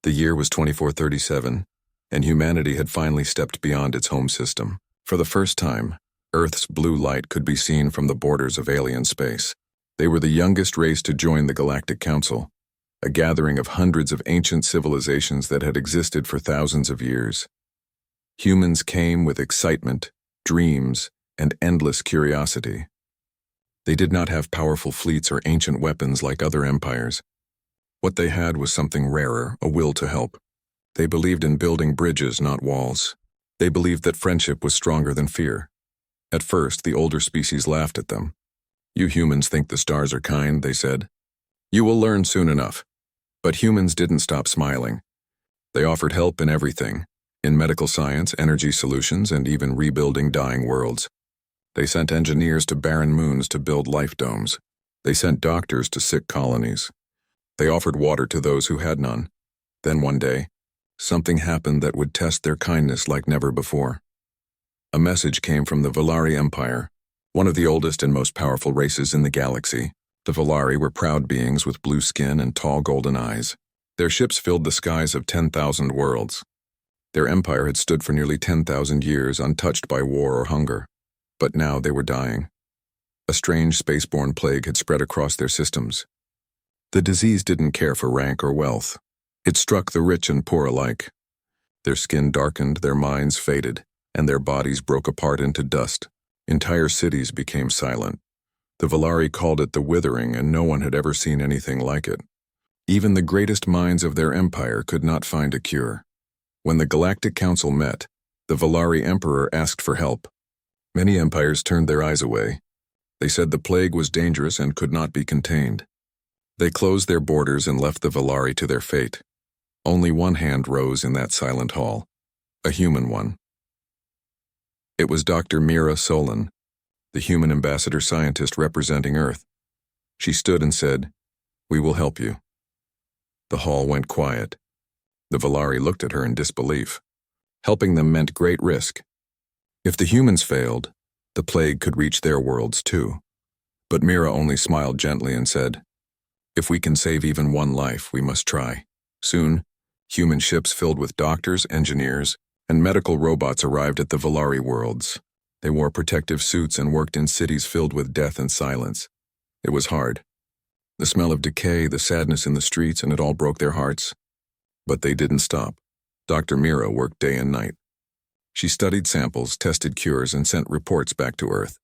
The year was 2437, and humanity had finally stepped beyond its home system. For the first time, Earth's blue light could be seen from the borders of alien space. They were the youngest race to join the Galactic Council, a gathering of hundreds of ancient civilizations that had existed for thousands of years. Humans came with excitement, dreams, and endless curiosity. They did not have powerful fleets or ancient weapons like other empires. What they had was something rarer, a will to help. They believed in building bridges, not walls. They believed that friendship was stronger than fear. At first, the older species laughed at them. "You humans think the stars are kind," they said. "You will learn soon enough." But humans didn't stop smiling. They offered help in everything, in medical science, energy solutions, and even rebuilding dying worlds. They sent engineers to barren moons to build life domes. They sent doctors to sick colonies. They offered water to those who had none. Then one day, something happened that would test their kindness like never before. A message came from the Valari Empire, one of the oldest and most powerful races in the galaxy. The Valari were proud beings with blue skin and tall golden eyes. Their ships filled the skies of 10,000 worlds. Their empire had stood for nearly 10,000 years, untouched by war or hunger. But now they were dying. A strange spaceborne plague had spread across their systems. The disease didn't care for rank or wealth. It struck the rich and poor alike. Their skin darkened, their minds faded, and their bodies broke apart into dust. Entire cities became silent. The Valari called it the Withering, and no one had ever seen anything like it. Even the greatest minds of their empire could not find a cure. When the Galactic Council met, the Valari Emperor asked for help. Many empires turned their eyes away. They said the plague was dangerous and could not be contained. They closed their borders and left the Valari to their fate. Only one hand rose in that silent hall, a human one. It was Dr. Mira Solon, the human ambassador scientist representing Earth. She stood and said, "We will help you." The hall went quiet. The Valari looked at her in disbelief. Helping them meant great risk. If the humans failed, the plague could reach their worlds too. But Mira only smiled gently and said, "If we can save even one life, we must try." Soon, human ships filled with doctors, engineers, and medical robots arrived at the Valari worlds. They wore protective suits and worked in cities filled with death and silence. It was hard. The smell of decay, the sadness in the streets, and it all broke their hearts. But they didn't stop. Dr. Mira worked day and night. She studied samples, tested cures, and sent reports back to Earth.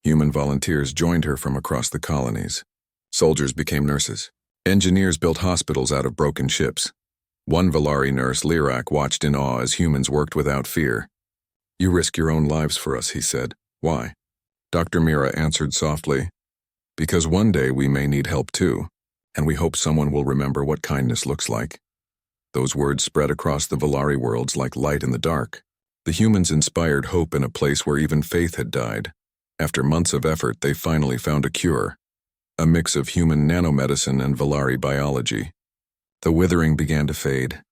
Human volunteers joined her from across the colonies. Soldiers became nurses. Engineers built hospitals out of broken ships. One Valari nurse, Lyrak, watched in awe as humans worked without fear. "You risk your own lives for us," he said. "Why?" Dr. Mira answered softly, "Because one day we may need help too, and we hope someone will remember what kindness looks like." Those words spread across the Valari worlds like light in the dark. The humans inspired hope in a place where even faith had died. After months of effort, they finally found a cure. A mix of human nanomedicine and Valari biology. The withering began to fade.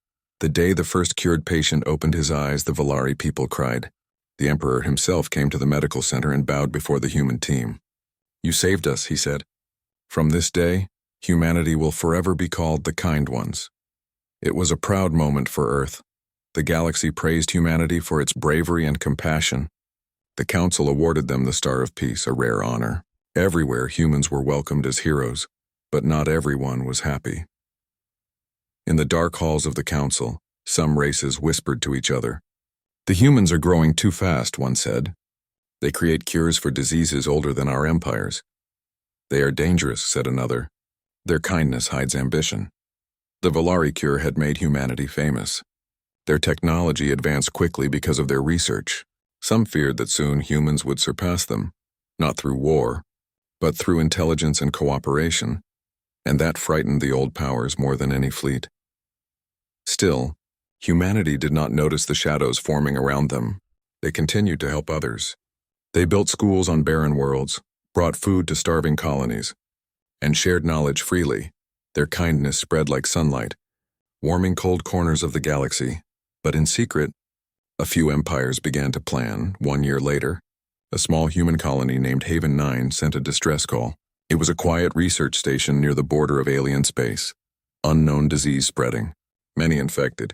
The day the first cured patient opened his eyes, the Valari people cried. The Emperor himself came to the medical center and bowed before the human team. "You saved us," he said. "From this day, humanity will forever be called the Kind Ones." It was a proud moment for Earth. The galaxy praised humanity for its bravery and compassion. The Council awarded them the Star of Peace, a rare honor. Everywhere, humans were welcomed as heroes, but not everyone was happy. In the dark halls of the Council, some races whispered to each other. "The humans are growing too fast," one said. "They create cures for diseases older than our empires." "They are dangerous," said another. "Their kindness hides ambition." The Valari cure had made humanity famous. Their technology advanced quickly because of their research. Some feared that soon humans would surpass them, not through war, but through intelligence and cooperation, and that frightened the old powers more than any fleet. Still, humanity did not notice the shadows forming around them. They continued to help others. They built schools on barren worlds, brought food to starving colonies, and shared knowledge freely. Their kindness spread like sunlight, warming cold corners of the galaxy. But in secret, a few empires began to plan. 1 year later, a small human colony named Haven 9 sent a distress call. It was a quiet research station near the border of alien space. Unknown disease spreading. many infected.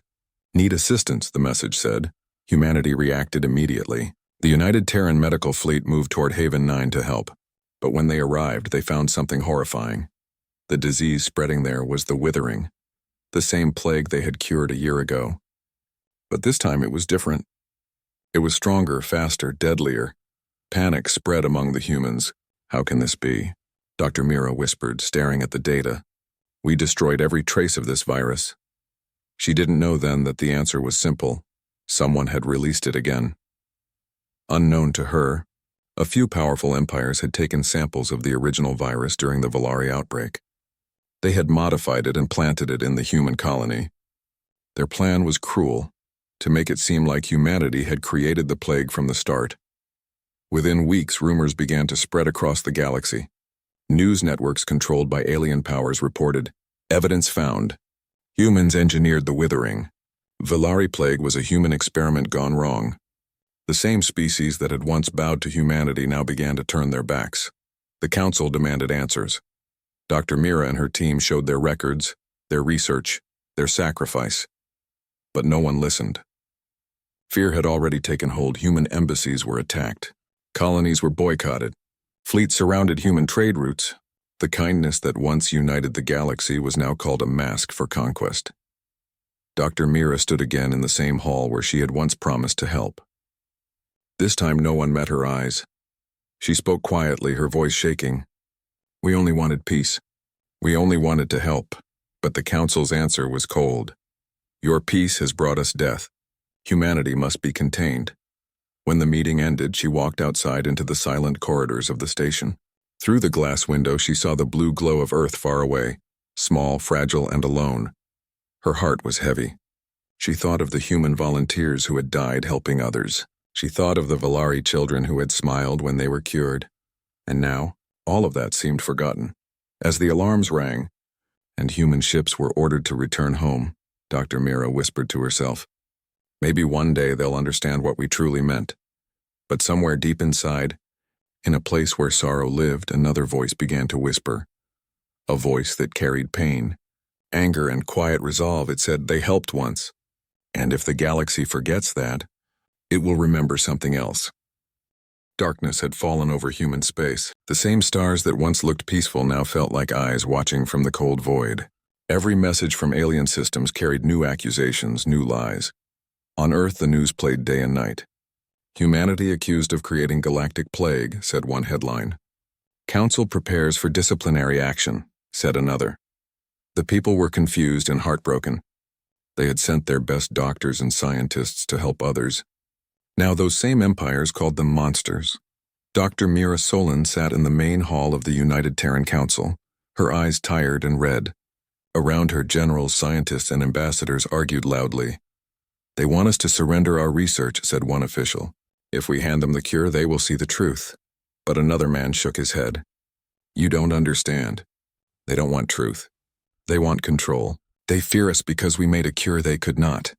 Need assistance, the message said. Humanity reacted immediately. The United Terran Medical Fleet moved toward Haven 9 to help. But when they arrived, they found something horrifying. The disease spreading there was the withering, the same plague they had cured a year ago. But this time it was different. It was stronger, faster, deadlier. Panic spread among the humans. How can this be? Dr. Mira whispered, staring at the data. We destroyed every trace of this virus. She didn't know then that the answer was simple. Someone had released it again. Unknown to her, a few powerful empires had taken samples of the original virus during the Volari outbreak. They had modified it and planted it in the human colony. Their plan was cruel, to make it seem like humanity had created the plague from the start. Within weeks, rumors began to spread across the galaxy. News networks controlled by alien powers reported, evidence found. Humans engineered the withering. Volari plague was a human experiment gone wrong. The same species that had once bowed to humanity now began to turn their backs. The Council demanded answers. Dr. Mira and her team showed their records, their research, their sacrifice. But no one listened. Fear had already taken hold. Human embassies were attacked. Colonies were boycotted. Fleets surrounded human trade routes. The kindness that once united the galaxy was now called a mask for conquest. Dr. Mira stood again in the same hall where she had once promised to help. This time no one met her eyes. She spoke quietly, her voice shaking. We only wanted peace. We only wanted to help. But the Council's answer was cold. Your peace has brought us death. Humanity must be contained. When the meeting ended, she walked outside into the silent corridors of the station. Through the glass window, she saw the blue glow of Earth far away, small, fragile, and alone. Her heart was heavy. She thought of the human volunteers who had died helping others. She thought of the Volari children who had smiled when they were cured. And now, all of that seemed forgotten. As the alarms rang, and human ships were ordered to return home, Dr. Mira whispered to herself, maybe one day they'll understand what we truly meant. But somewhere deep inside, in a place where sorrow lived, another voice began to whisper. A voice that carried pain, anger, and quiet resolve. It said they helped once. And if the galaxy forgets that, it will remember something else. Darkness had fallen over human space. The same stars that once looked peaceful now felt like eyes watching from the cold void. Every message from alien systems carried new accusations, new lies. On Earth, the news played day and night. Humanity accused of creating galactic plague, said one headline. Council prepares for disciplinary action, said another. The people were confused and heartbroken. They had sent their best doctors and scientists to help others. Now those same empires called them monsters. Dr. Mira Solon sat in the main hall of the United Terran Council, her eyes tired and red. Around her, generals, scientists, and ambassadors argued loudly. They want us to surrender our research, said one official. If we hand them the cure, they will see the truth. But another man shook his head. You don't understand. They don't want truth. They want control. They fear us because we made a cure they could not.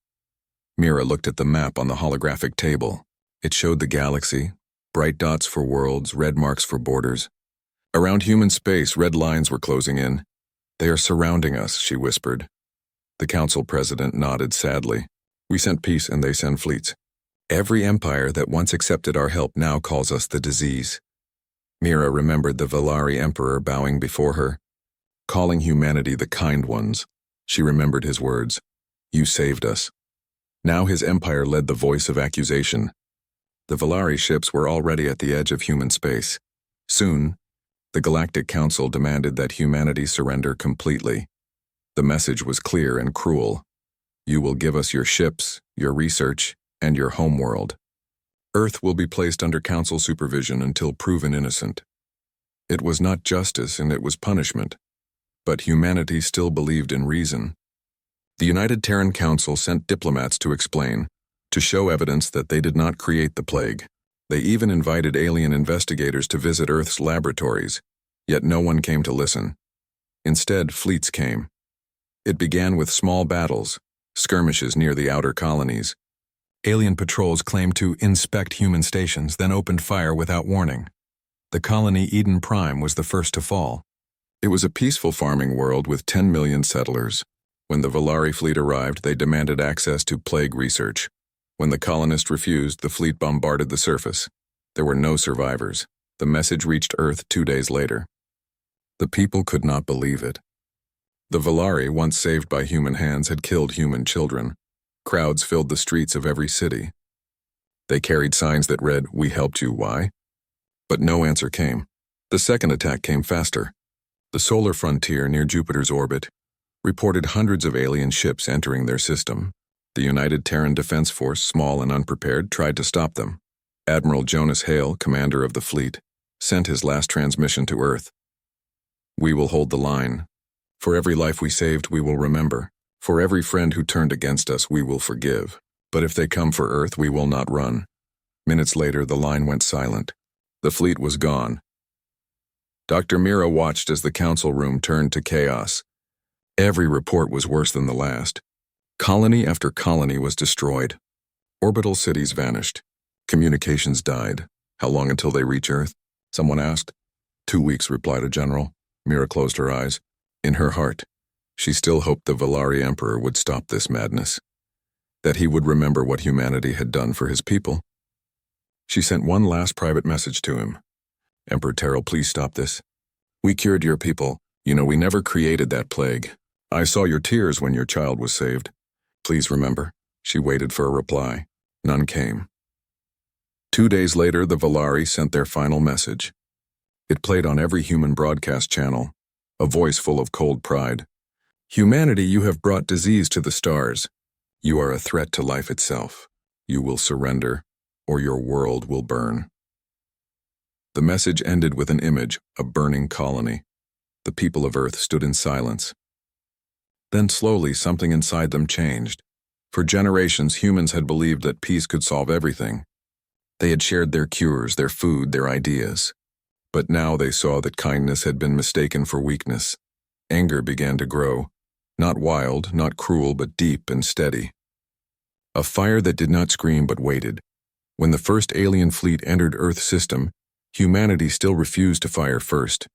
Mira looked at the map on the holographic table. It showed the galaxy, bright dots for worlds, red marks for borders. Around human space, red lines were closing in. They are surrounding us, she whispered. The council president nodded sadly. We sent peace and they send fleets. Every empire that once accepted our help now calls us the disease. Mira remembered the Volari emperor bowing before her, calling humanity the kind ones. She remembered his words. You saved us. Now his empire led the voice of accusation. The Volari ships were already at the edge of human space. Soon, the Galactic Council demanded that humanity surrender completely. The message was clear and cruel. You will give us your ships, your research, and your homeworld. Earth will be placed under Council supervision until proven innocent. It was not justice and it was punishment, but humanity still believed in reason. The United Terran Council sent diplomats to explain, to show evidence that they did not create the plague. They even invited alien investigators to visit Earth's laboratories, yet no one came to listen. Instead, fleets came. It began with small battles, skirmishes near the outer colonies. Alien patrols claimed to inspect human stations, then opened fire without warning. The colony Eden Prime was the first to fall. It was a peaceful farming world with 10 million settlers. When the Valari fleet arrived, they demanded access to plague research. When the colonists refused, the fleet bombarded the surface. There were no survivors. The message reached Earth 2 days later. The people could not believe it. The Valari, once saved by human hands, had killed human children. Crowds filled the streets of every city. They carried signs that read, "We helped you, why?" But no answer came. The second attack came faster. The solar frontier near Jupiter's orbit reported hundreds of alien ships entering their system. The United Terran Defense Force, small and unprepared, tried to stop them. Admiral Jonas Hale, commander of the fleet, sent his last transmission to Earth. "We will hold the line. For every life we saved, we will remember. For every friend who turned against us, we will forgive. But if they come for Earth, we will not run." Minutes later, the line went silent. The fleet was gone. Dr. Mira watched as the council room turned to chaos. Every report was worse than the last. Colony after colony was destroyed. Orbital cities vanished. Communications died. "How long until they reach Earth?" someone asked. 2 weeks, replied a general. Mira closed her eyes. In her heart, she still hoped the Valari Emperor would stop this madness, that he would remember what humanity had done for his people. She sent one last private message to him. "Emperor Terrell, please stop this. We cured your people. We never created that plague. I saw your tears when your child was saved. Please remember." She waited for a reply. None came. 2 days later, the Valari sent their final message. It played on every human broadcast channel, a voice full of cold pride. "Humanity, you have brought disease to the stars. You are a threat to life itself. You will surrender, or your world will burn." The message ended with an image, a burning colony. The people of Earth stood in silence. Then slowly, something inside them changed. For generations, humans had believed that peace could solve everything. They had shared their cures, their food, their ideas. But now they saw that kindness had been mistaken for weakness. Anger began to grow. Not wild, not cruel, but deep and steady. A fire that did not scream but waited. When the first alien fleet entered Earth's system, humanity still refused to fire first.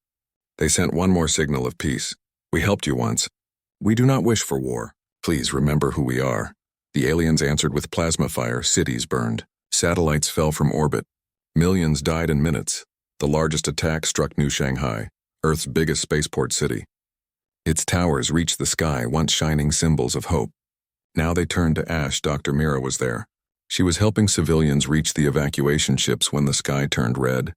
They sent one more signal of peace. "We helped you once. We do not wish for war. Please remember who we are." The aliens answered with plasma fire. Cities burned. Satellites fell from orbit. Millions died in minutes. The largest attack struck New Shanghai, Earth's biggest spaceport city. Its towers reached the sky, once shining symbols of hope. Now they turned to ash. Dr. Mira was there. She was helping civilians reach the evacuation ships when the sky turned red.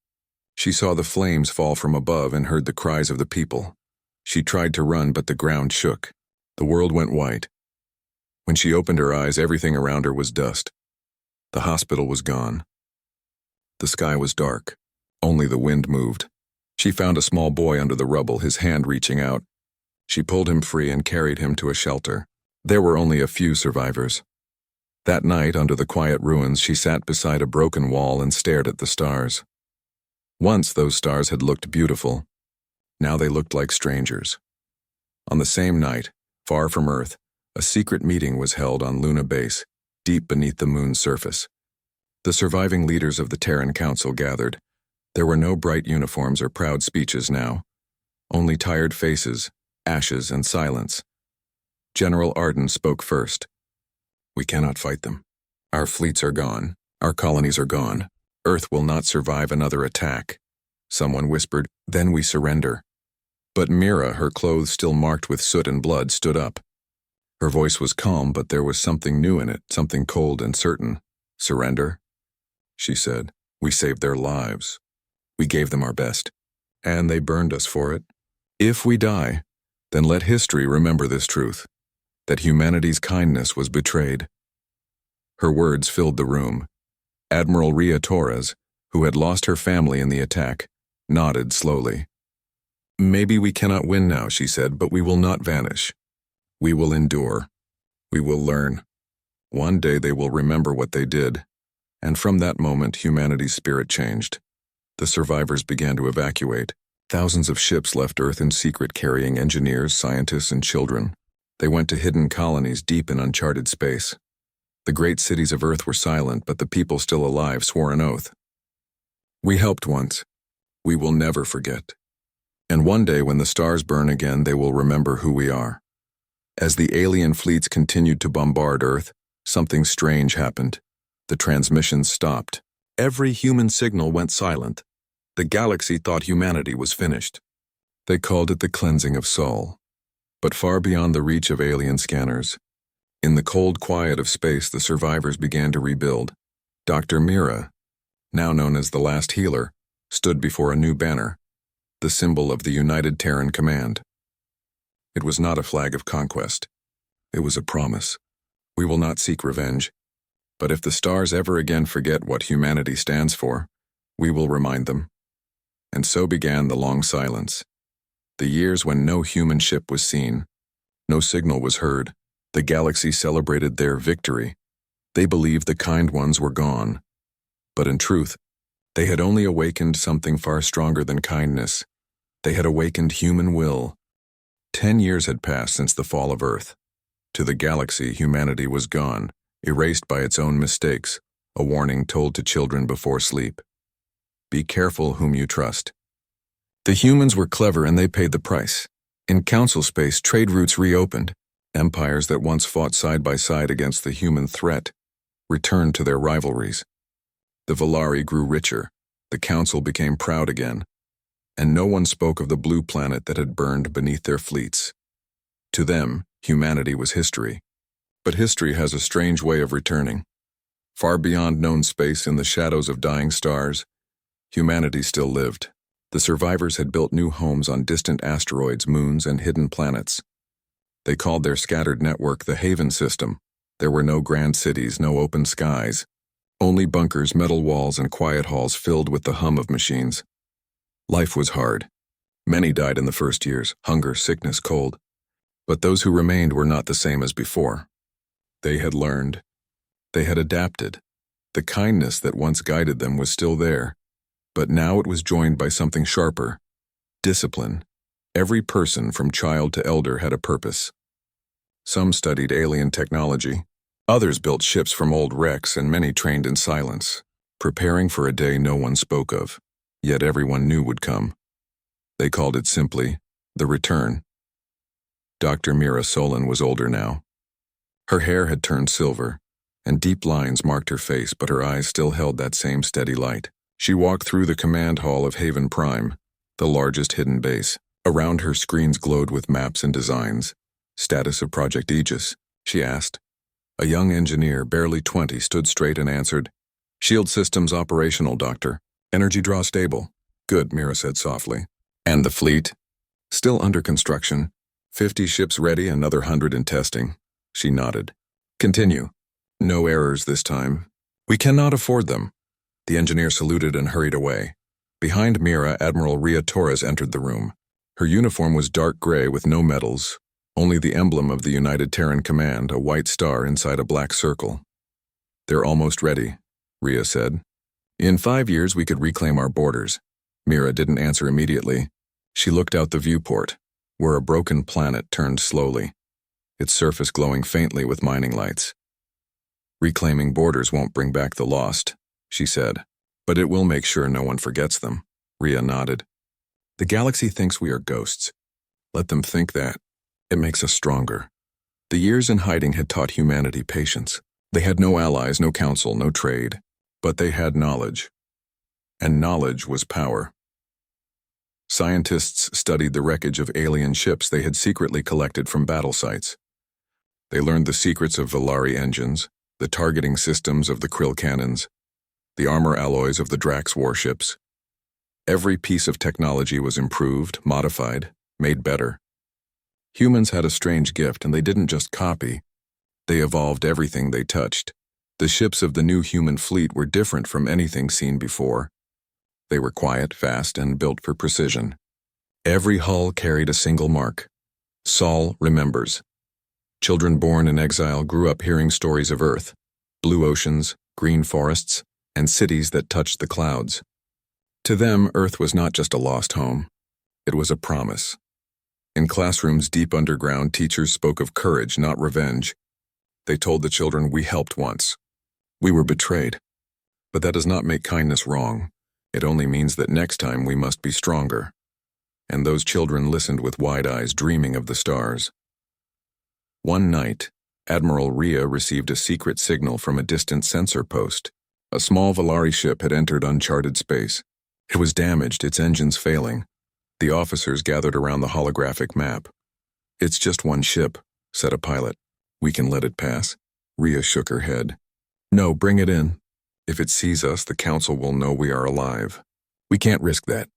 She saw the flames fall from above and heard the cries of the people. She tried to run, but the ground shook. The world went white. When she opened her eyes, everything around her was dust. The hospital was gone. The sky was dark. Only the wind moved. She found a small boy under the rubble, his hand reaching out. She pulled him free and carried him to a shelter. There were only a few survivors. That night, under the quiet ruins, she sat beside a broken wall and stared at the stars. Once those stars had looked beautiful. Now they looked like strangers. On the same night, far from Earth, a secret meeting was held on Luna Base, deep beneath the moon's surface. The surviving leaders of the Terran Council gathered. There were no bright uniforms or proud speeches now. Only tired faces, ashes, and silence. General Arden spoke first. "We cannot fight them. Our fleets are gone. Our colonies are gone. Earth will not survive another attack." Someone whispered, "Then we surrender." But Mira, her clothes still marked with soot and blood, stood up. Her voice was calm, but there was something new in it, something cold and certain. "Surrender?" she said. "We saved their lives. We gave them our best. And they burned us for it. If we die, then let history remember this truth, that humanity's kindness was betrayed." Her words filled the room. Admiral Ria Torres, who had lost her family in the attack, nodded slowly. "Maybe we cannot win now," she said, "but we will not vanish. We will endure. We will learn. One day they will remember what they did." And from that moment, humanity's spirit changed. The survivors began to evacuate. Thousands of ships left Earth in secret, carrying engineers, scientists, and children. They went to hidden colonies deep in uncharted space. The great cities of Earth were silent, but the people still alive swore an oath. "We helped once. We will never forget. And one day when the stars burn again, they will remember who we are." As the alien fleets continued to bombard Earth, something strange happened. The transmissions stopped. Every human signal went silent. The galaxy thought humanity was finished. They called it the cleansing of Sol. But far beyond the reach of alien scanners, in the cold quiet of space, the survivors began to rebuild. Dr. Mira, now known as the Last Healer, stood before a new banner, the symbol of the United Terran Command. It was not a flag of conquest. It was a promise. We will not seek revenge, but if the stars ever again forget what humanity stands for, we will remind them. And so began the long silence. The years when no human ship was seen, no signal was heard. The galaxy celebrated their victory. They believed the kind ones were gone. But in truth, they had only awakened something far stronger than kindness. They had awakened human will. 10 years had passed since the fall of Earth. To the galaxy, humanity was gone, erased by its own mistakes, a warning told to children before sleep. Be careful whom you trust. The humans were clever and they paid the price. In council space, trade routes reopened. Empires that once fought side by side against the human threat returned to their rivalries. The Volari grew richer, the council became proud again, and no one spoke of the blue planet that had burned beneath their fleets. To them, humanity was history. But history has a strange way of returning. Far beyond known space, in the shadows of dying stars, humanity still lived. The survivors had built new homes on distant asteroids, moons, and hidden planets. They called their scattered network the Haven System. There were no grand cities, no open skies. Only bunkers, metal walls, and quiet halls filled with the hum of machines. Life was hard. Many died in the first years, hunger, sickness, cold. But those who remained were not the same as before. They had learned. They had adapted. The kindness that once guided them was still there, but now it was joined by something sharper: discipline. Every person, from child to elder, had a purpose. Some studied alien technology. Others built ships from old wrecks, and many trained in silence, preparing for a day no one spoke of, yet everyone knew would come. They called it simply the return. Dr. Mira Solon was older now. Her hair had turned silver, and deep lines marked her face, but her eyes still held that same steady light. She walked through the command hall of Haven Prime, the largest hidden base. Around her, screens glowed with maps and designs. Status of Project Aegis, she asked. A young engineer, barely 20, stood straight and answered, "Shield systems operational, Doctor. Energy draw stable." "Good," Mira said softly. "And the fleet?" "Still under construction. 50 ships ready, another 100 in testing." She nodded. "Continue." "No errors this time. We cannot afford them." The engineer saluted and hurried away. Behind Mira, Admiral Ria Torres entered the room. Her uniform was dark gray with no medals, only the emblem of the United Terran Command, a white star inside a black circle. "They're almost ready," Ria said. "In 5 years we could reclaim our borders." Mira didn't answer immediately. She looked out the viewport, where a broken planet turned slowly, its surface glowing faintly with mining lights. "Reclaiming borders won't bring back the lost," she said, "but it will make sure no one forgets them." Ria nodded. "The galaxy thinks we are ghosts. Let them think that. It makes us stronger." The years in hiding had taught humanity patience. They had no allies, no council, no trade, but they had knowledge. And knowledge was power. Scientists studied the wreckage of alien ships they had secretly collected from battle sites. They learned the secrets of Volari engines, the targeting systems of the Krill cannons, the armor alloys of the Drax warships. Every piece of technology was improved, modified, made better. Humans had a strange gift, and they didn't just copy. They evolved everything they touched. The ships of the new human fleet were different from anything seen before. They were quiet, fast, and built for precision. Every hull carried a single mark. Sol remembers. Children born in exile grew up hearing stories of Earth, blue oceans, green forests, and cities that touched the clouds. To them, Earth was not just a lost home. It was a promise. In classrooms deep underground, teachers spoke of courage, not revenge. They told the children, "We helped once. We were betrayed." But that does not make kindness wrong. It only means that next time we must be stronger. And those children listened with wide eyes, dreaming of the stars. One night, Admiral Rhea received a secret signal from a distant sensor post. A small Valari ship had entered uncharted space. It was damaged, its engines failing. The officers gathered around the holographic map. "It's just one ship," said a pilot. "We can let it pass." Rhea shook her head. "No, bring it in. If it sees us, the Council will know we are alive. We can't risk that."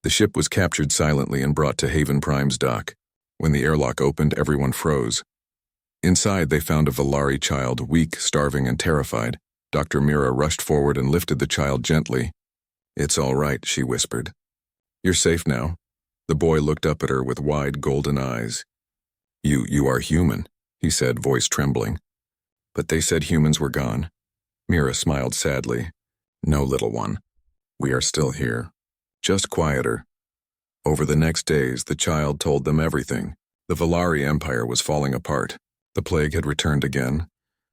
The ship was captured silently and brought to Haven Prime's dock. When the airlock opened, everyone froze. Inside, they found a Valari child, weak, starving, and terrified. Dr. Mira rushed forward and lifted the child gently. "It's all right," she whispered. "You're safe now." The boy looked up at her with wide golden eyes. You are human," he said, voice trembling. "But they said humans were gone." Mira smiled sadly. "No, little one. We are still here. Just quieter." Over the next days, the child told them everything. The Valari Empire was falling apart. The plague had returned again,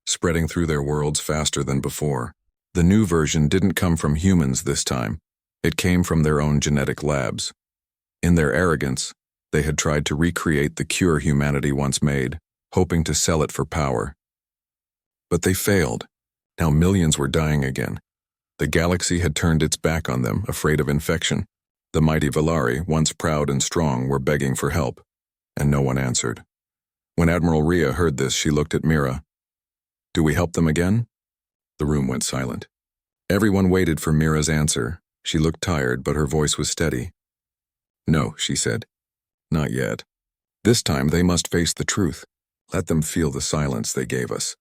spreading through their worlds faster than before. The new version didn't come from humans this time. It came from their own genetic labs. In their arrogance, they had tried to recreate the cure humanity once made, hoping to sell it for power. But they failed. Now millions were dying again. The galaxy had turned its back on them, afraid of infection. The mighty Valari, once proud and strong, were begging for help, and no one answered. When Admiral Rhea heard this, she looked at Mira. "Do we help them again?" The room went silent. Everyone waited for Mira's answer. She looked tired, but her voice was steady. "No," she said. "Not yet. This time they must face the truth. Let them feel the silence they gave us."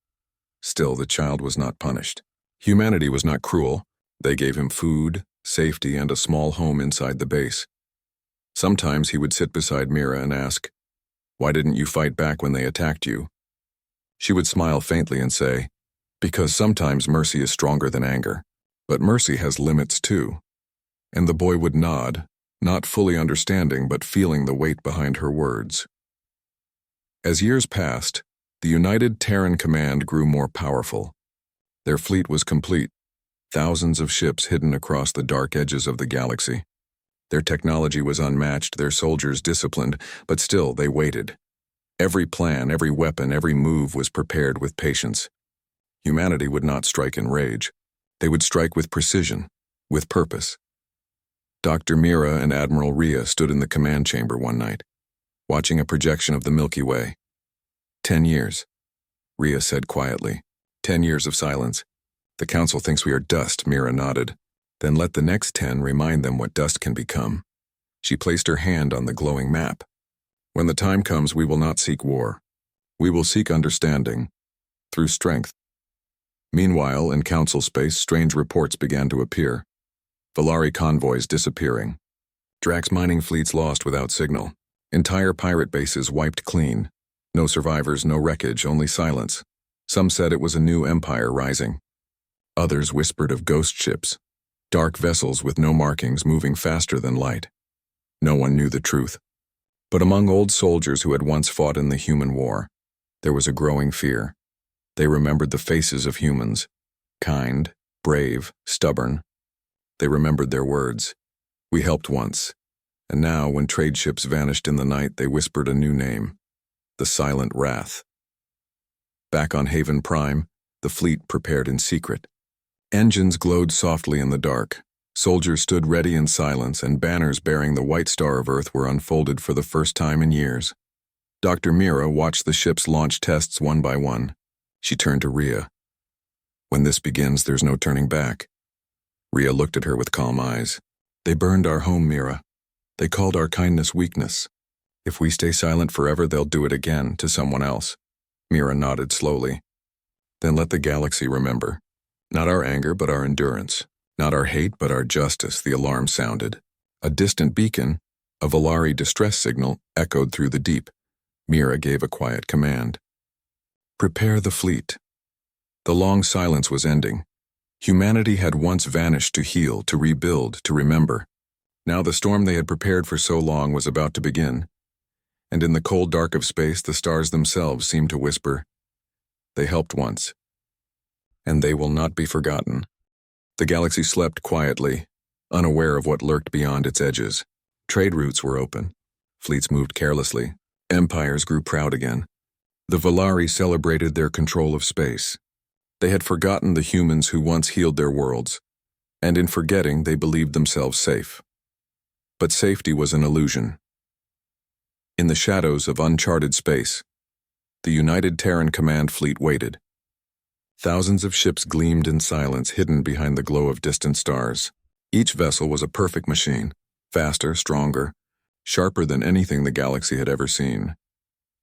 Still, the child was not punished. Humanity was not cruel. They gave him food, safety, and a small home inside the base. Sometimes he would sit beside Mira and ask, "Why didn't you fight back when they attacked you?" She would smile faintly and say, "Because sometimes mercy is stronger than anger. But mercy has limits too." And the boy would nod, not fully understanding but feeling the weight behind her words. As years passed, the United Terran Command grew more powerful. Their fleet was complete, thousands of ships hidden across the dark edges of the galaxy. Their technology was unmatched, their soldiers disciplined, but still they waited. Every plan, every weapon, every move was prepared with patience. Humanity would not strike in rage. They would strike with precision, with purpose. Dr. Mira and Admiral Rhea stood in the command chamber one night, watching a projection of the Milky Way. 10 years, Rhea said quietly. 10 years of silence. "The Council thinks we are dust," Mira nodded. "Then let the next 10 remind them what dust can become." She placed her hand on the glowing map. "When the time comes, we will not seek war. We will seek understanding, through strength." Meanwhile, in Council space, strange reports began to appear. Valari convoys disappearing. Drax mining fleets lost without signal. Entire pirate bases wiped clean. No survivors, no wreckage, only silence. Some said it was a new empire rising. Others whispered of ghost ships, dark vessels with no markings moving faster than light. No one knew the truth. But among old soldiers who had once fought in the human war, there was a growing fear. They remembered the faces of humans, kind, brave, stubborn. They remembered their words. "We helped once." And now, when trade ships vanished in the night, they whispered a new name, the Silent Wrath. Back on Haven Prime, the fleet prepared in secret. Engines glowed softly in the dark. Soldiers stood ready in silence, and banners bearing the white star of Earth were unfolded for the first time in years. Dr. Mira watched the ships launch tests one by one. She turned to Rhea. "When this begins, there's no turning back." Rhea looked at her with calm eyes. "They burned our home, Mira. They called our kindness weakness. If we stay silent forever, they'll do it again to someone else." Mira nodded slowly. "Then let the galaxy remember. Not our anger, but our endurance. Not our hate, but our justice," the alarm sounded. A distant beacon, a Valari distress signal, echoed through the deep. Mira gave a quiet command. "Prepare the fleet." The long silence was ending. Humanity had once vanished to heal, to rebuild, to remember. Now the storm they had prepared for so long was about to begin. And in the cold dark of space, the stars themselves seemed to whisper, "They helped once, and they will not be forgotten." The galaxy slept quietly, unaware of what lurked beyond its edges. Trade routes were open. Fleets moved carelessly. Empires grew proud again. The Volari celebrated their control of space. They had forgotten the humans who once healed their worlds, and in forgetting they believed themselves safe. But safety was an illusion. In the shadows of uncharted space, the United Terran Command Fleet waited. Thousands of ships gleamed in silence, hidden behind the glow of distant stars. Each vessel was a perfect machine, faster, stronger, sharper than anything the galaxy had ever seen.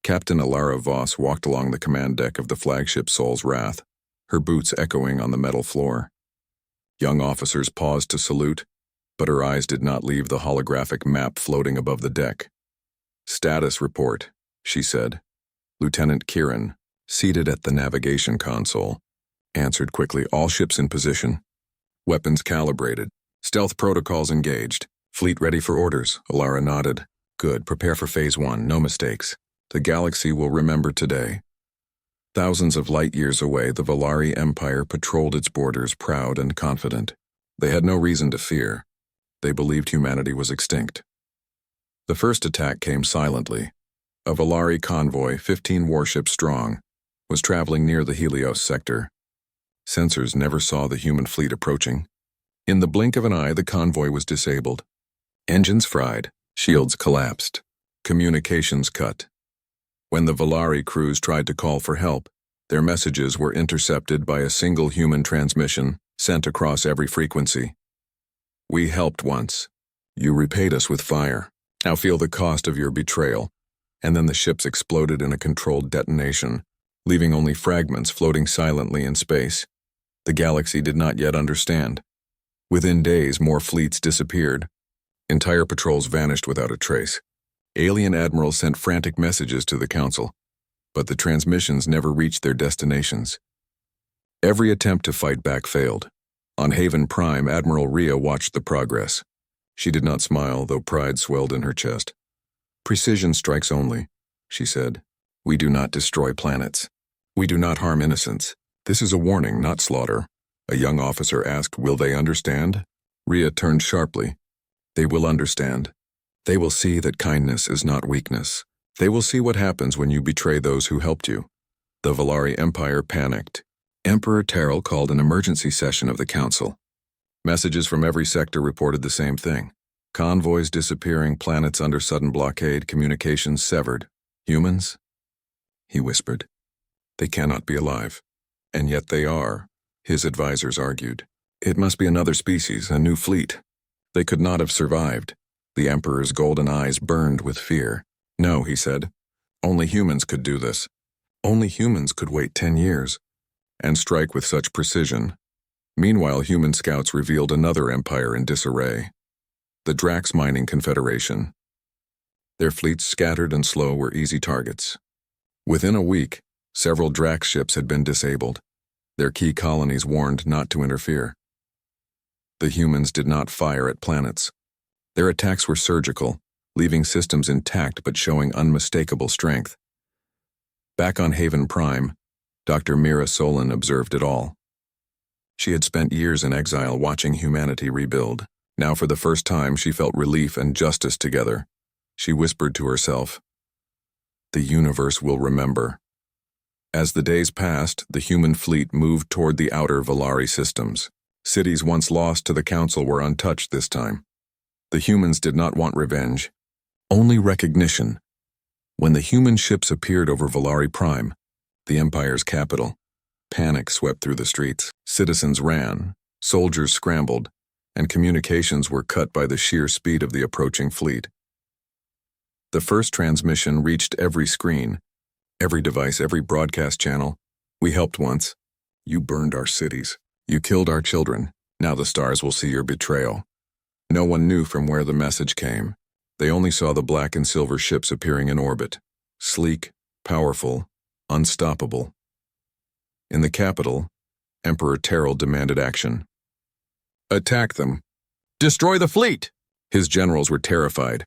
Captain Alara Voss walked along the command deck of the flagship Sol's Wrath, her boots echoing on the metal floor. Young officers paused to salute, but her eyes did not leave the holographic map floating above the deck. "Status report," she said. Lieutenant Kieran, seated at the navigation console, answered quickly. "All ships in position. Weapons calibrated. Stealth protocols engaged. Fleet ready for orders." Alara nodded. "Good. Prepare for Phase 1. No mistakes. The galaxy will remember today." Thousands of light years away, the Volari Empire patrolled its borders, proud and confident. They had no reason to fear. They believed humanity was extinct. The first attack came silently. A Volari convoy, 15 warships strong, was traveling near the Helios sector. Sensors never saw the human fleet approaching. In the blink of an eye, the convoy was disabled. Engines fried, shields collapsed, communications cut. When the Volari crews tried to call for help, their messages were intercepted by a single human transmission sent across every frequency. "We helped once. You repaid us with fire. Now feel the cost of your betrayal." And then the ships exploded in a controlled detonation, leaving only fragments floating silently in space. The galaxy did not yet understand. Within days, more fleets disappeared. Entire patrols vanished without a trace. Alien admirals sent frantic messages to the Council, but the transmissions never reached their destinations. Every attempt to fight back failed. On Haven Prime, Admiral Rhea watched the progress. She did not smile, though pride swelled in her chest. "Precision strikes only," she said. "We do not destroy planets. We do not harm innocents. This is a warning, not slaughter." A young officer asked, "Will they understand?" Rhea turned sharply. "They will understand. They will see that kindness is not weakness. They will see what happens when you betray those who helped you." The Volari Empire panicked. Emperor Terrell called an emergency session of the Council. Messages from every sector reported the same thing. Convoys disappearing, planets under sudden blockade, communications severed. "Humans?" he whispered. "They cannot be alive. And yet they are," his advisors argued. "It must be another species, a new fleet. They could not have survived." The Emperor's golden eyes burned with fear. "No," he said. "Only humans could do this. Only humans could wait 10 years and strike with such precision." Meanwhile, human scouts revealed another empire in disarray. The Drax Mining Confederation. Their fleets, scattered and slow, were easy targets. Within a week, several Drax ships had been disabled, their key colonies warned not to interfere. The humans did not fire at planets. Their attacks were surgical, leaving systems intact but showing unmistakable strength. Back on Haven Prime, Dr. Mira Solon observed it all. She had spent years in exile watching humanity rebuild. Now for the first time she felt relief and justice together. She whispered to herself, "The universe will remember." As the days passed, the human fleet moved toward the outer Volari systems. Cities once lost to the Council were untouched this time. The humans did not want revenge, only recognition. When the human ships appeared over Volari Prime, the Empire's capital, panic swept through the streets. Citizens ran, soldiers scrambled, and communications were cut by the sheer speed of the approaching fleet. The first transmission reached every screen, every device, every broadcast channel. "We helped once. You burned our cities. You killed our children. Now the stars will see your betrayal." No one knew from where the message came. They only saw the black and silver ships appearing in orbit, sleek, powerful, unstoppable. In the capital, Emperor Terrell demanded action. "Attack them. Destroy the fleet!" His generals were terrified.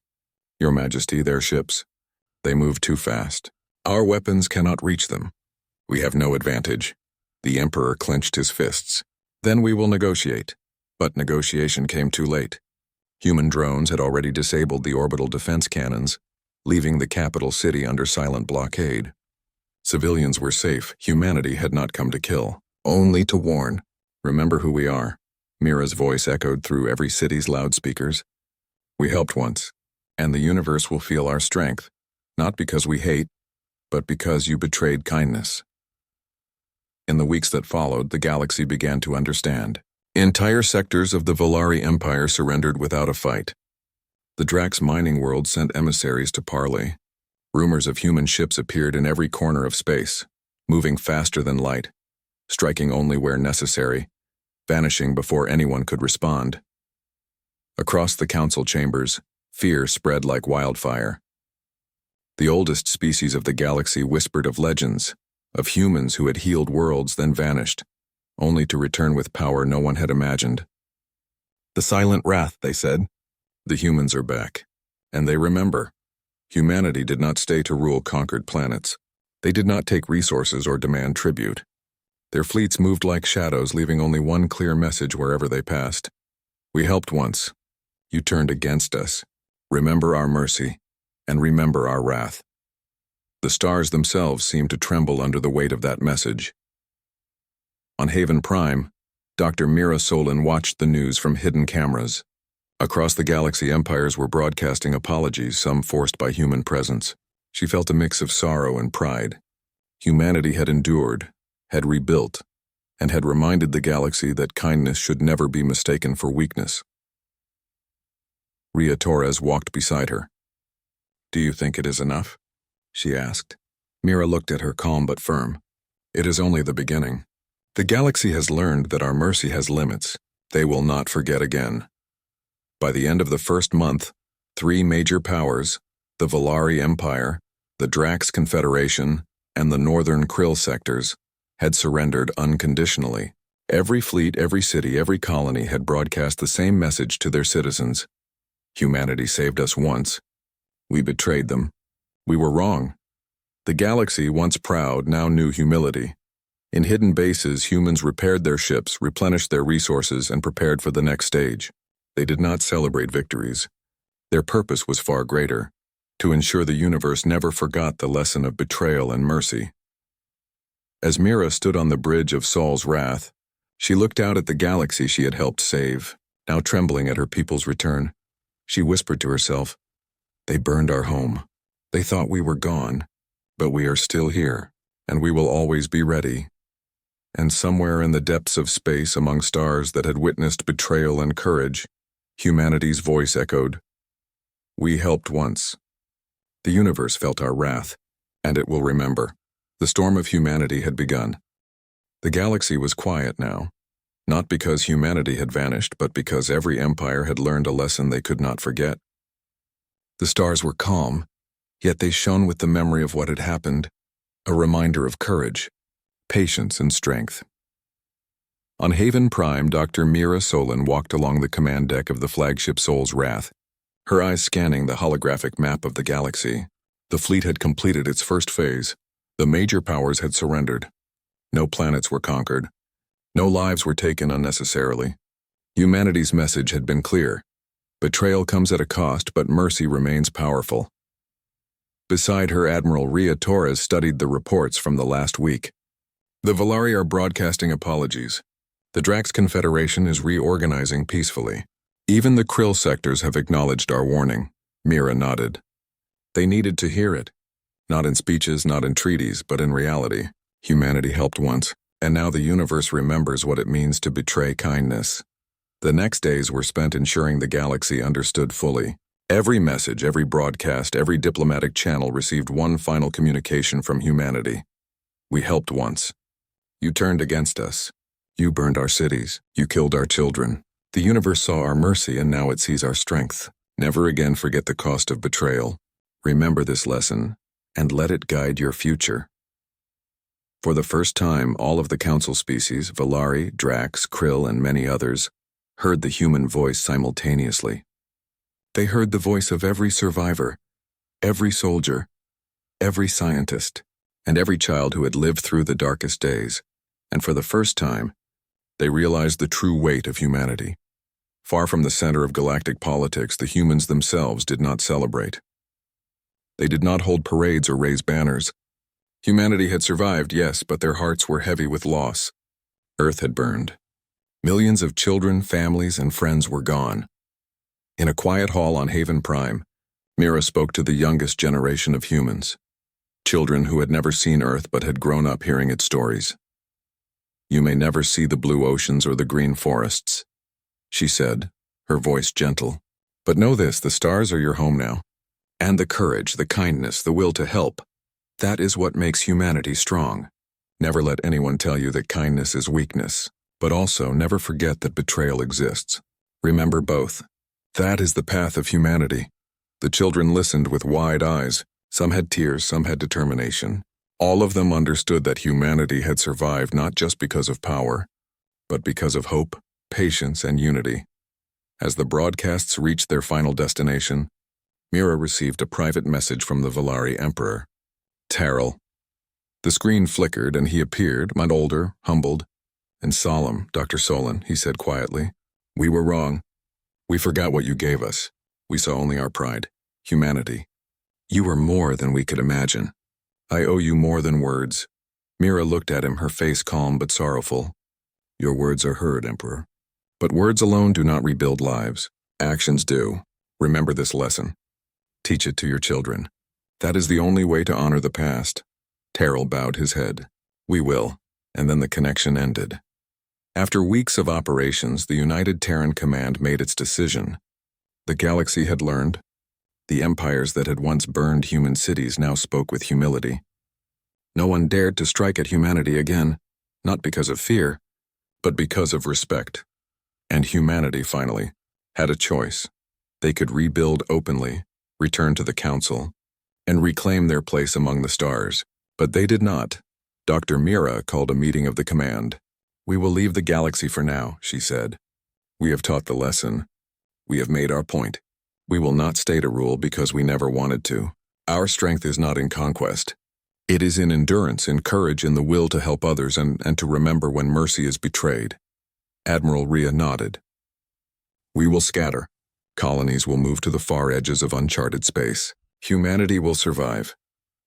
"Your Majesty, their ships. They move too fast. Our weapons cannot reach them. We have no advantage." The Emperor clenched his fists. "Then we will negotiate." But negotiation came too late. Human drones had already disabled the orbital defense cannons, leaving the capital city under silent blockade. Civilians were safe. Humanity had not come to kill, only to warn. Remember who we are. Mira's voice echoed through every city's loudspeakers. We helped once, and the universe will feel our strength, not because we hate, but because you betrayed kindness. In the weeks that followed, the galaxy began to understand. Entire sectors of the Volari Empire surrendered without a fight. The Drax mining world sent emissaries to parley. Rumors of human ships appeared in every corner of space, moving faster than light, striking only where necessary, vanishing before anyone could respond. Across the council chambers, fear spread like wildfire. The oldest species of the galaxy whispered of legends, of humans who had healed worlds then vanished, only to return with power no one had imagined. The silent wrath, they said. The humans are back, and they remember. Humanity did not stay to rule conquered planets. They did not take resources or demand tribute. Their fleets moved like shadows, leaving only one clear message wherever they passed. We helped once. You turned against us. Remember our mercy, and remember our wrath. The stars themselves seemed to tremble under the weight of that message. On Haven Prime, Dr. Mira Solin watched the news from hidden cameras. Across the galaxy, empires were broadcasting apologies, some forced by human presence. She felt a mix of sorrow and pride. Humanity had endured, had rebuilt, and had reminded the galaxy that kindness should never be mistaken for weakness. Ria Torres walked beside her. Do you think it is enough? She asked. Mira looked at her, calm but firm. It is only the beginning. The galaxy has learned that our mercy has limits. They will not forget again. By the end of the first month, 3 major powers, the Volari Empire, the Drax Confederation, and the Northern Krill sectors, had surrendered unconditionally. Every fleet, every city, every colony had broadcast the same message to their citizens. Humanity saved us once. We betrayed them. We were wrong. The galaxy, once proud, now knew humility. In hidden bases, humans repaired their ships, replenished their resources, and prepared for the next stage. They did not celebrate victories. Their purpose was far greater, to ensure the universe never forgot the lesson of betrayal and mercy. As Mira stood on the bridge of Saul's wrath, she looked out at the galaxy she had helped save, now trembling at her people's return. She whispered to herself, "They burned our home. They thought we were gone, but we are still here, and we will always be ready." And somewhere in the depths of space, among stars that had witnessed betrayal and courage, humanity's voice echoed, "We helped once." The universe felt our wrath, and it will remember. The storm of humanity had begun. The galaxy was quiet now, not because humanity had vanished, but because every empire had learned a lesson they could not forget. The stars were calm, yet they shone with the memory of what had happened, a reminder of courage, patience, and strength. On Haven Prime, Dr. Mira Solin walked along the command deck of the flagship Soul's Wrath, her eyes scanning the holographic map of the galaxy. The fleet had completed its first phase. The major powers had surrendered. No planets were conquered. No lives were taken unnecessarily. Humanity's message had been clear. Betrayal comes at a cost, but mercy remains powerful. Beside her, Admiral Ria Torres studied the reports from the last week. The Volari are broadcasting apologies. The Drax Confederation is reorganizing peacefully. Even the Krill sectors have acknowledged our warning. Mira nodded. They needed to hear it. Not in speeches, not in treaties, but in reality. Humanity helped once, and now the universe remembers what it means to betray kindness. The next days were spent ensuring the galaxy understood fully. Every message, every broadcast, every diplomatic channel received one final communication from humanity. We helped once. You turned against us. You burned our cities. You killed our children. The universe saw our mercy, and now it sees our strength. Never again forget the cost of betrayal. Remember this lesson, and let it guide your future. For the first time, all of the council species, Volari, Drax, Krill, and many others, heard the human voice simultaneously. They heard the voice of every survivor, every soldier, every scientist, and every child who had lived through the darkest days, and for the first time, they realized the true weight of humanity. Far from the center of galactic politics, the humans themselves did not celebrate. They did not hold parades or raise banners. Humanity had survived, yes, but their hearts were heavy with loss. Earth had burned. Millions of children, families, and friends were gone. In a quiet hall on Haven Prime, Mira spoke to the youngest generation of humans, children who had never seen Earth but had grown up hearing its stories. "You may never see the blue oceans or the green forests," she said, her voice gentle. "But know this, the stars are your home now. And the courage, the kindness, the will to help, that is what makes humanity strong. Never let anyone tell you that kindness is weakness, but also never forget that betrayal exists. Remember both. That is the path of humanity." The children listened with wide eyes. Some had tears, some had determination. All of them understood that humanity had survived not just because of power, but because of hope, patience, and unity. As the broadcasts reached their final destination, Mira received a private message from the Valari Emperor, Terrell. The screen flickered and he appeared, much older, humbled, and solemn. "Dr. Solon," he said quietly, "we were wrong. We forgot what you gave us. We saw only our pride, humanity. You were more than we could imagine. I owe you more than words." Mira looked at him, her face calm but sorrowful. "Your words are heard, Emperor. But words alone do not rebuild lives. Actions do. Remember this lesson. Teach it to your children. That is the only way to honor the past." Terrell bowed his head. "We will." And then the connection ended. After weeks of operations, the United Terran Command made its decision. The galaxy had learned. The empires that had once burned human cities now spoke with humility. No one dared to strike at humanity again, not because of fear, but because of respect. And humanity, finally, had a choice. They could rebuild openly, return to the Council, and reclaim their place among the stars. But they did not. Dr. Mira called a meeting of the command. "We will leave the galaxy for now," she said. "We have taught the lesson. We have made our point. We will not stay to rule because we never wanted to. Our strength is not in conquest. It is in endurance, in courage, in the will to help others and to remember when mercy is betrayed." Admiral Rhea nodded. "We will scatter. Colonies will move to the far edges of uncharted space. Humanity will survive,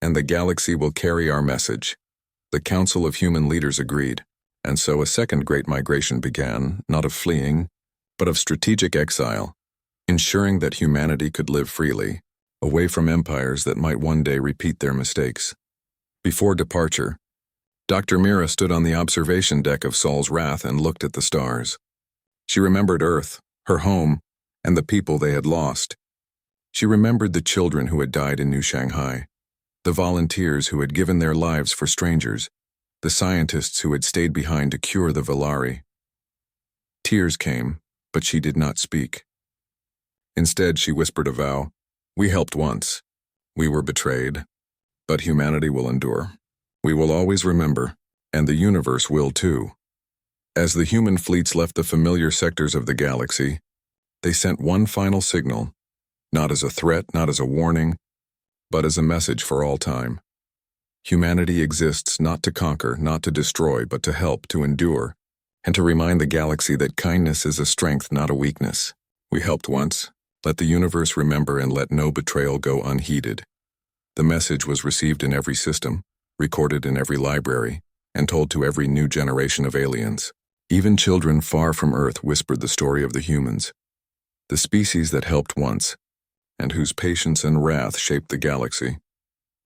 and the galaxy will carry our message." The Council of Human Leaders agreed, and so a second great migration began, not of fleeing, but of strategic exile, ensuring that humanity could live freely, away from empires that might one day repeat their mistakes. Before departure, Dr. Mira stood on the observation deck of Sol's Wrath and looked at the stars. She remembered Earth, her home, and the people they had lost. She remembered the children who had died in New Shanghai, the volunteers who had given their lives for strangers, the scientists who had stayed behind to cure the Valari. Tears came, but she did not speak. Instead, she whispered a vow. "We helped once. We were betrayed. But humanity will endure. We will always remember, and the universe will too." As the human fleets left the familiar sectors of the galaxy, they sent one final signal, not as a threat, not as a warning, but as a message for all time. Humanity exists not to conquer, not to destroy, but to help, to endure, and to remind the galaxy that kindness is a strength, not a weakness. We helped once. Let the universe remember and let no betrayal go unheeded. The message was received in every system, recorded in every library, and told to every new generation of aliens. Even children far from Earth whispered the story of the humans, the species that helped once, and whose patience and wrath shaped the galaxy.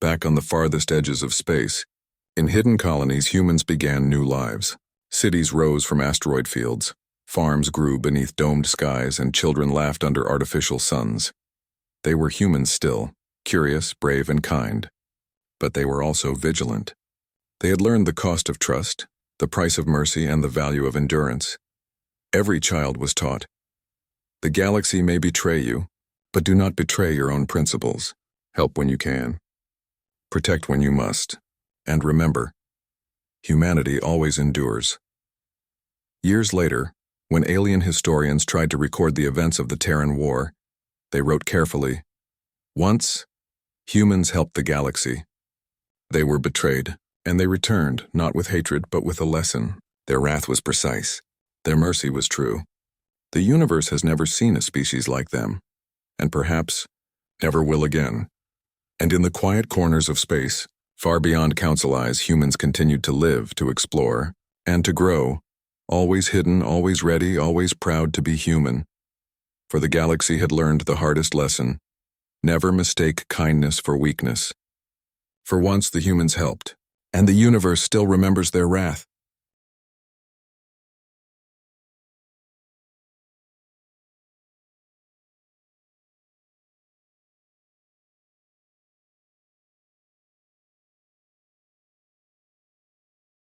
Back on the farthest edges of space, in hidden colonies, humans began new lives. Cities rose from asteroid fields. Farms grew beneath domed skies, and children laughed under artificial suns. They were humans still, curious, brave, and kind. But they were also vigilant. They had learned the cost of trust, the price of mercy, and the value of endurance. Every child was taught, the galaxy may betray you, but do not betray your own principles. Help when you can. Protect when you must. And remember, humanity always endures. Years later, when alien historians tried to record the events of the Terran War, they wrote carefully, "Once, humans helped the galaxy. They were betrayed, and they returned, not with hatred, but with a lesson. Their wrath was precise. Their mercy was true. The universe has never seen a species like them, and perhaps never will again." And in the quiet corners of space, Far beyond council eyes, humans continued to live, to explore, and to grow, always hidden, always ready, always proud to be human. For the galaxy had learned the hardest lesson: never mistake kindness for weakness. For once the humans helped, and the universe still remembers their wrath.